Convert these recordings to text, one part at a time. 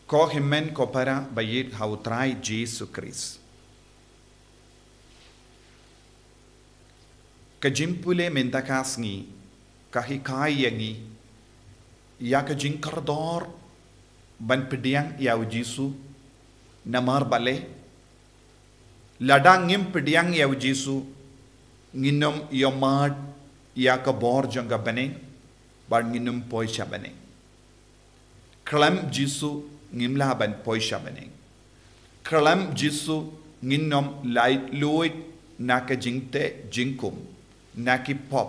Ko himmen ko para bayit hautrai Jesus Christ. Kajimpule mentakas ngi kahikai yangi ya kajinkardor ban pediang ya ujisu namar bale ladang ngim pediang ya ujisu nginom yomad ya ka bor janga bane bar nginom poisha bane kalam jisu ngimla ban poisha bane kalam jisu nginom light loit naka jingte jingkum naki pop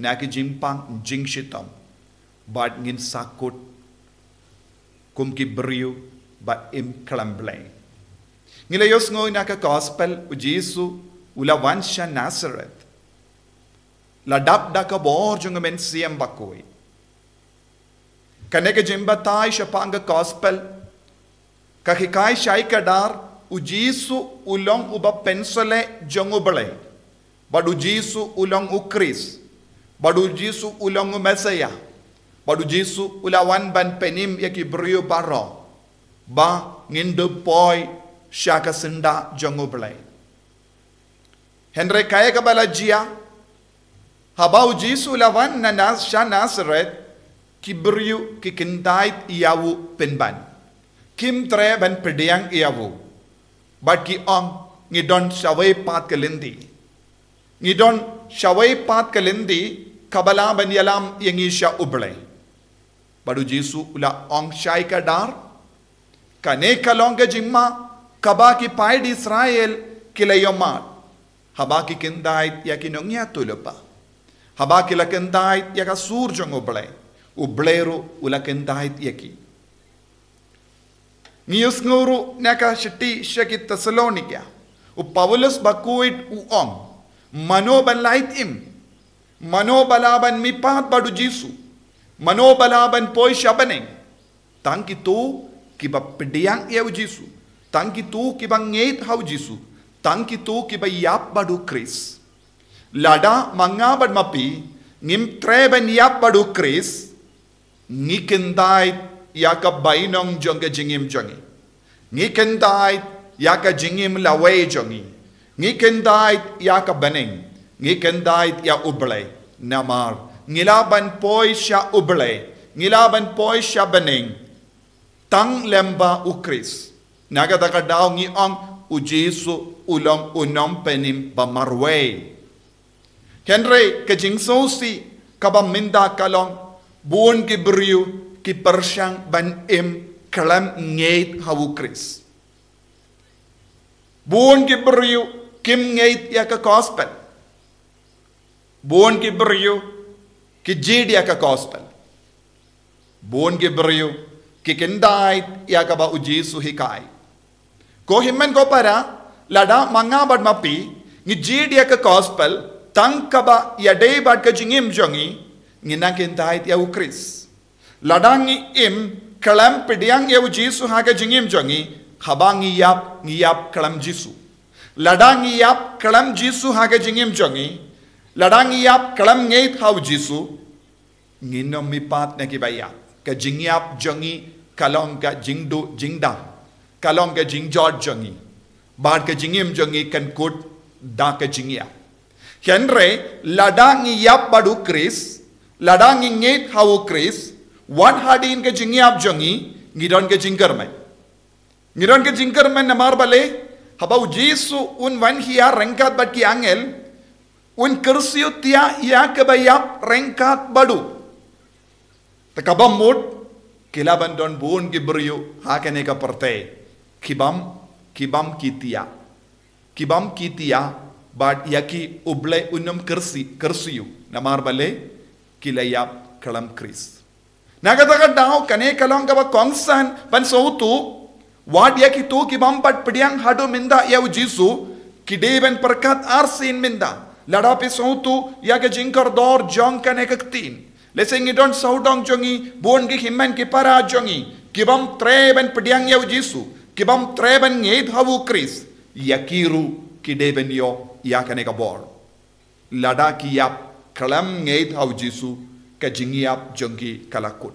naki jimpang jingshitam but ngin sakut kum ki brio ba im kalamblay ngilayos ngoy naka gospel u Jesu ula wansha Nazareth la dap da ka bor junga men siem bakoy kaneka jimbatay siya panga gospel kakikay shay kadar u Jesu ulong uba pensole jongu balay badu Jesu ulong u Chris badu Jesu ulong u Messiah badu Jesu ulawan ban penim yaki brio baro ba ngindu poi shaka senda jongu balay Henry kaya kabala jia habau Jesu ulawan na Nazareth ki brio ki kindait iyawu penban kim tre ban pediang iyawu but ki ong ngidon shaway pat kalindi ngidon shaway pat kalindi kabala ban yalam yangi sha uble badu Jesu ula ong shay kadar kane kalonga jimma kaba ki paid Israel kilayomat haba ki kindait yakinongya tulupa haba ki lakindait yaka surjong ublero ula kindait yaki Ngiyos nguru naka shiti shaki Thessalonica u Paulus bakuit u ong manobalight im manobalaban mipat badu Jesu manobalaban poi shabaneng tangki tu kiba pediang ya Jesu tangki tu kiba ngeit hau Jesu tangki tu kiba yap badu Chris lada mangabad mapi ngim treben yap badu Chris ngikendai yaka bainong jonga jingim jongi ngikendai yaka jingim laway jongi ngikendai yaka baneng ngikendai ya ublay namar ngilaban poi sya ublay ngilaban poi sya baneng tang lemba u Chris nagadaka daw ngi ang u Jesu ulong unom penim bamarway Henry kajingsosi kabaminda kalong buon ki brio ki persyang ban im kalam ngeit hawu Chris buon ki brio kim ngeit ya ka gospel buon ki brio ki jid ya ka gospel buon ki brio ki kendait ya ka ba u Jesu hikai ko himmen ko para lada manga bad mapi ni jid ya ka gospel tang ka ba ya dei bad ka jingim jongi nginang kendait ya u Chris ladangi im kalam pediang ya u Jesu haga jingim jongi habangi yap kalam Jesu ladangi yap kalam Jesu haga jingim jongi ladangi yap kalam ngeit hau Jesu nginom mipat na kibaya ka jingyap jongi kalong ka jingdu jingdam kalong ka jingjod jongi bad ka jingim jongi kan kut da ka jingyap henre ladangi yap badu Chris ladangi ngeit hau Chris wan hadin ka jingyap jongi ngidon ka jingkarman namar bale habau Jesu un wan hiya rengkat bat ki angel un kursiyo tia ya ke bayap rengkat badu takabam mud kilaban don buon ki brio hakane ka parte kibam kitia bat yaki uble unum kursiyo namar bale kilayap kalam Chris Nagataga daw kane kalong kaba kongsan pan sautu wad yaki tu kibam pat pediang hadu minda ya u Jesu kideben perkat arsin minda ladapi sautu yaga jingkar dor jong kane kaktin leseng idon saudong jongi bon ki himman ki para jongi kibam treben pediang ya u Jesu kibam treben ngeit hawu Chris yakiru kideben yo yakane ka bor lada ki yap kalam ngeit hawu Jesu kajingiap jongi kalakut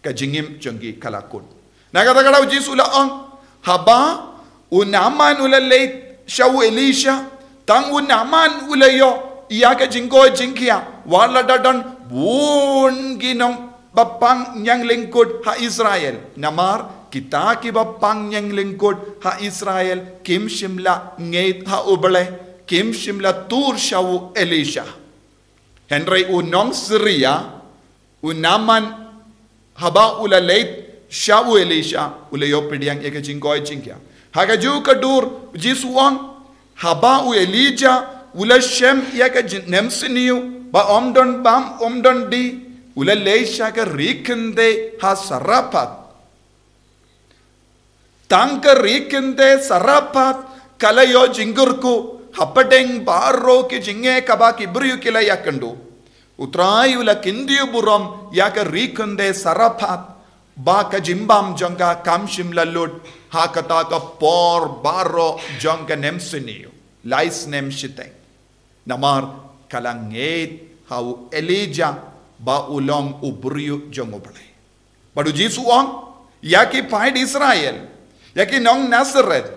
kajingim jongi kalakut Nakatagalaw Jisu laang. Haba unaman ulalate shaw Elisha. Tang unaman ulayo. Iyaka jingko jingkia. Wala dadan buon ginong bapang nyang lingkod ha Israel. Namar kita ki bapang nyang lingkod ha Israel. Kim shimla ngait ha ubale. Kim shimla tur shaw Elisha. Henry unong Syria unaman haba ulalate shaw Elisha ulayo pidiang eka jingkoy jingkya. Hagaju kadur Jisuang haba u Elijah ula shem eka nemsiniu ba omdon bam omdon di ula leisha ka rikende ha sarapat. Tangka rikende sarapat kalayo jingurku hapadeng baro ki jinge kaba ki buriyu kila yakandu. Utrai ula kindiyu burom yaka rikende sarapat. Baka jimbam jangka kamshim lalud hakata ka por baro jangka nemsiniu lais nemshiteng namar kalanget hau Elijah ba ulong ubriu jongobale badu Jisu ong yaki paid Israel yaki nong Nazareth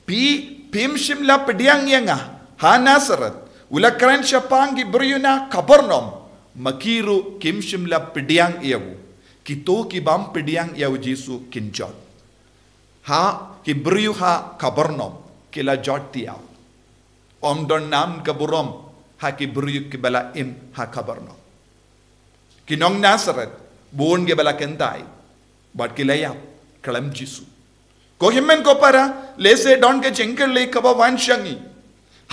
pim shimla pediang yanga ha Nazareth ulakran shapangi briuna Kapernaum makiru kim shimla pediang iyawu Kito kibam pidiang yaw Jisu kinjot. Ha kibriu ha Kapernaum kila jot tiaw. Omdon nam kaburom ha kibriu kibala im ha Kapernaum. Kinong Nazareth buon kibala kentai. But kilaya kalam Jisu. Ko himmen ko para lese don ke jengkel le kaba wan shangi.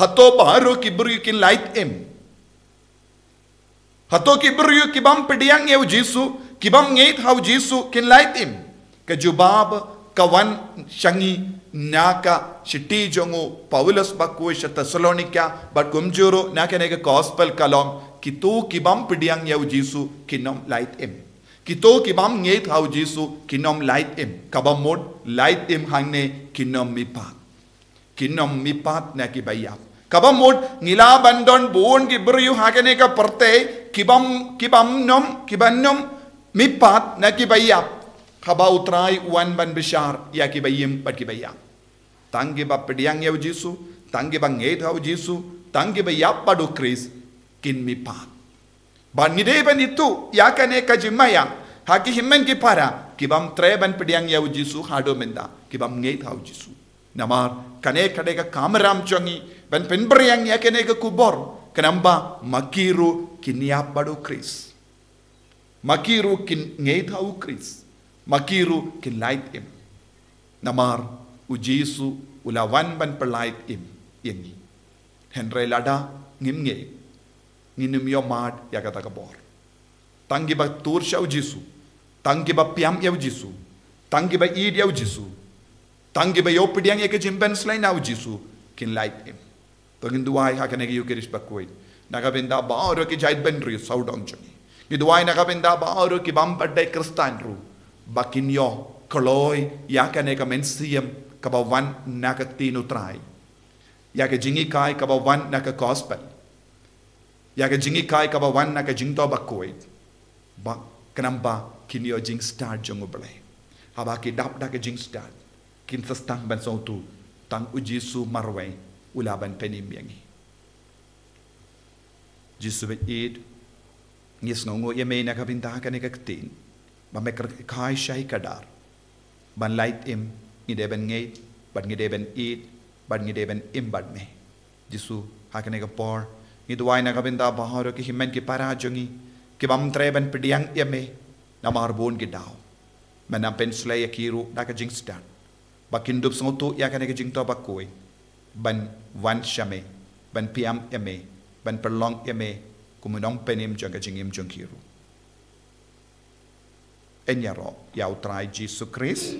Hato baro kibriu kin light im. Hato kibriu kibam pidiang yaw Jisu Kibam ngait hau Jisu kin light im. Ka jubab kawan shangi naka shiti jongu Paulus bakui sha Thessalonica but kumjuro naka nega gospel kalom kitu kibam pidiang yau Jisu kinom light im. Kitu kibam ngait hau Jisu kinom light im. Kabam mod light im hangne kinom mipat. Kinom mipat na kibayap. Kabam mod ngila bandon buon kibriu hakane ka parte kibam nom Mipat na kibayap haba utray wan ban bishar ya kibayim pat kibayap. Tanggi ba pediang yaw Jisu, tanggi ba ngait haw Jisu, tanggi ba yap padu Kris kin mipat. Ban ngide ban itu ya kane kajimaya haki himmen ki para kibam tre ban pediang yaw Jisu hado menda kibam ngait haw Jisu. Namar kane kade ka kameram chongi ban penbriang ya kane ka kubor kanamba makiru kin yap padu Kris. Makiru kin ngait hau Kris. Makiru kin light im. Namar u Jisu ulawan ban perlight im. Yengi. Henry lada ngim nge. Nginum yo mad ya kata kabor. Tanggi ba tur sya u Jisu. Tanggi ba piam ya u Jisu. Tanggi ba id ya u Jisu. Tanggi ba yo pidiang ya ke jimben selain u Jisu kin light im. Tangin duai hakane ke yukeris bakwait. Nakabenda ba oro ke jait ben ri saudong chani. Kiduay nakabenda ba oro kibam padday Kristan ru bakinyo koloy yakane ka mensiyem kabawan nakatino try yake jingi kai kabawan naka gospel yake jingi kai kabawan naka jingto bakoy ba kanamba kinyo jing start jongo bale haba ki dap da ke jing start kin sastang ban so tu tang u Jisu marway ulaban penim yangi Jisu bet id Yes ngongo ye may nakabinta ka ni kaktin. Ba may kai shay kadar. Ban light im ngideben ngait, ban ngideben eat, ban ngideben imbad me. Jisu hakane ka por ngidway nakabinta baharo ki himmen ki para jongi ki bam treban pidiang ye me namar bon ki daw. Manam penslay akiru naka jing start. Ba kindup songoto yakane ka jing to bakoy. Ban wan shame, ban piam ye me, ban perlong ye me. Kumunong penim jangka jingim jangkiru. Enyaro yau try Jesus Christ.